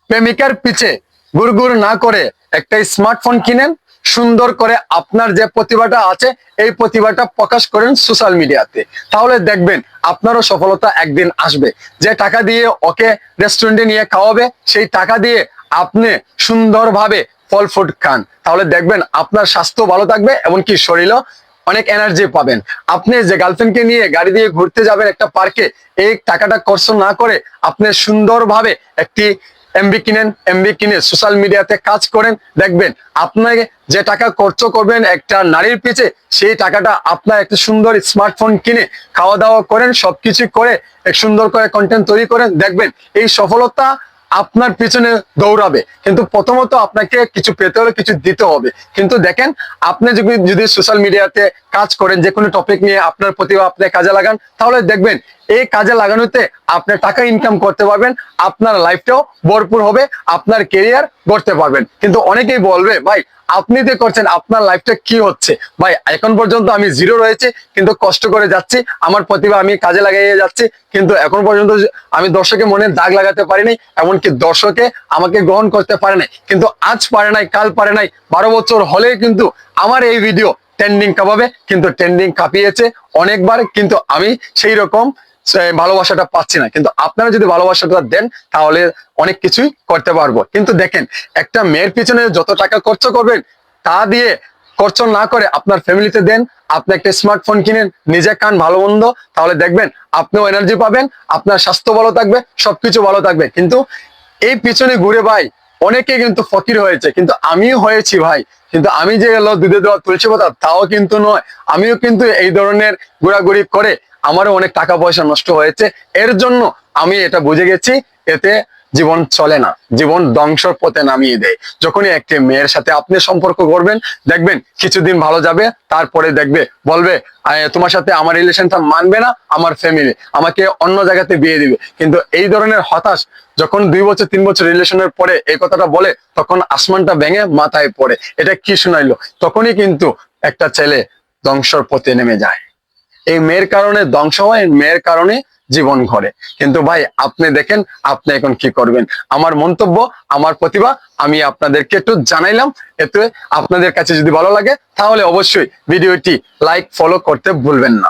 প্রেমিকার পিছে গুড়গুড় না করে একটা স্মার্টফোন কিনেন, সুন্দর করে আপনার যে প্রতিভাটা আছে এই প্রতিভাটা প্রকাশ করেন সোশ্যাল মিডিয়াতে, তাহলে দেখবেন আপনারও সফলতা একদিন আসবে। যে টাকা দিয়ে ওকে রেস্টুরেন্টে নিয়ে খাওয়াবে, সেই টাকা দিয়ে আপনি সুন্দরভাবে ফল ফ্রুট খান, তাহলে দেখবেন আপনার স্বাস্থ্য ভালো থাকবে, এমনকি শরীরও অনেক এনার্জি পাবেন। আপনি যে গার্লফ্রেন্ডকে নিয়ে গাড়ি দিয়ে ঘুরতে যাবেন একটা পার্কে, এই টাকাটা খরচ না করে আপনি সুন্দরভাবে একটি এমবি কিনে সোশ্যাল মিডিয়াতে কাজ করেন, দেখবেন আপনাকে যে টাকা খরচ করবেন একটা নারীর পিছে, সেই টাকাটা আপনার একটা সুন্দর স্মার্টফোন কিনে খাওয়া দাওয়া করেন, সবকিছু করে এক সুন্দর করে কন্টেন্ট তৈরি করেন, দেখবেন এই সফলতা আপনার পিছনে দৌড়াবে। কিন্তু প্রথমত আপনাকে কিছু পেতে হলে কিছু দিতে হবে। কিন্তু দেখেন, আপনি যদি সোশ্যাল মিডিয়াতে কাজ করেন, যে কোনো টপিক নিয়ে আপনার প্রতিভা আপনি কাজে লাগান, তাহলে দেখবেন এই কাজে লাগানোতে আপনি টাকা ইনকাম করতে পারবেন, আপনার লাইফটাও ভরপুর হবে, আপনার কেরিয়ার গড়তে পারবেন। কিন্তু অনেকেই বলবে, ভাই আপনি যে করছেন আপনার লাইফটা কি হচ্ছে? ভাই এখন পর্যন্ত আমি জিরো রয়েছে, কিন্তু কষ্ট করে যাচ্ছি, আমার প্রতিভা আমি কাজে লাগিয়ে যাচ্ছি, কিন্তু এখন পর্যন্ত আমি দর্শকের মনে দাগ লাগাতে পারিনি, এমনকি দর্শকে আমাকে গ্রহণ করতে পারে নাই। কিন্তু আজ পারে নাই, কাল পারে নাই, 12 বছর হলে কিন্তু আমার এই ভিডিও ট্রেন্ডিং কাঁপাবে, কিন্তু ট্রেন্ডিং কাঁপিয়েছে অনেকবার, কিন্তু আমি সেই রকম ভালোবাসাটা পাচ্ছি না। কিন্তু আপনারা যদি ভালোবাসাটা দেন, তাহলে অনেক কিছুই করতে পারবো। কিন্তু দেখেন, একটা মেয়ের পিছনে যত টাকা খরচ করবেন, তা দিয়ে খরচ না করে আপনার ফ্যামিলিতে দেন, আপনি একটা স্মার্টফোন কিনেন, নিজে খান ভালো মন্দ, তাহলে দেখবেন আপনিও এনার্জি পাবেন, আপনার স্বাস্থ্য ভালো থাকবে, সবকিছু ভালো থাকবে। কিন্তু এই পিছনে ঘুরে ভাই অনেকে কিন্তু ফকির হয়েছে, কিন্তু আমিও হয়েছি ভাই। কিন্তু আমি যে গেল দুধে দেওয়া তুলসী পাতা তাও কিন্তু নয়, আমিও কিন্তু এই ধরনের ঘোরাঘুরি করে আমারও অনেক টাকা পয়সা নষ্ট হয়েছে। এর জন্য আমি এটা বুঝে গেছি, এতে জীবন চলে না, জীবন ধ্বংসর পথে নামিয়ে দেয়। যখনই একটি মেয়ের সাথে আপনি সম্পর্ক করবেন, দেখবেন কিছুদিন ভালো যাবে, তারপরে দেখবে বলবে তোমার সাথে আমার রিলেশনটা মানবে না, আমার ফ্যামিলি আমাকে অন্য জায়গাতে বিয়ে দিবে। কিন্তু এই ধরনের হতাশ যখন 2 বছর 3 বছর রিলেশনের পরে এই কথাটা বলে, তখন আসমানটা ভেঙে মাথায় পড়ে, এটা কি শুনাইলো। তখনই কিন্তু একটা ছেলে ধ্বংসর পথে নেমে যায়। এই মেয়ের কারণে ধ্বংস হয়, মেয়ের কারণে জীবন ঘরে। কিন্তু ভাই আপনি দেখেন আপনি এখন কি করবেন। আমার মন্তব্য, আমার প্রতিভা আমি আপনাদেরকে একটু জানাইলাম। এতে আপনাদের কাছে যদি ভালো লাগে, তাহলে অবশ্যই ভিডিওটি লাইক ফলো করতে ভুলবেন না।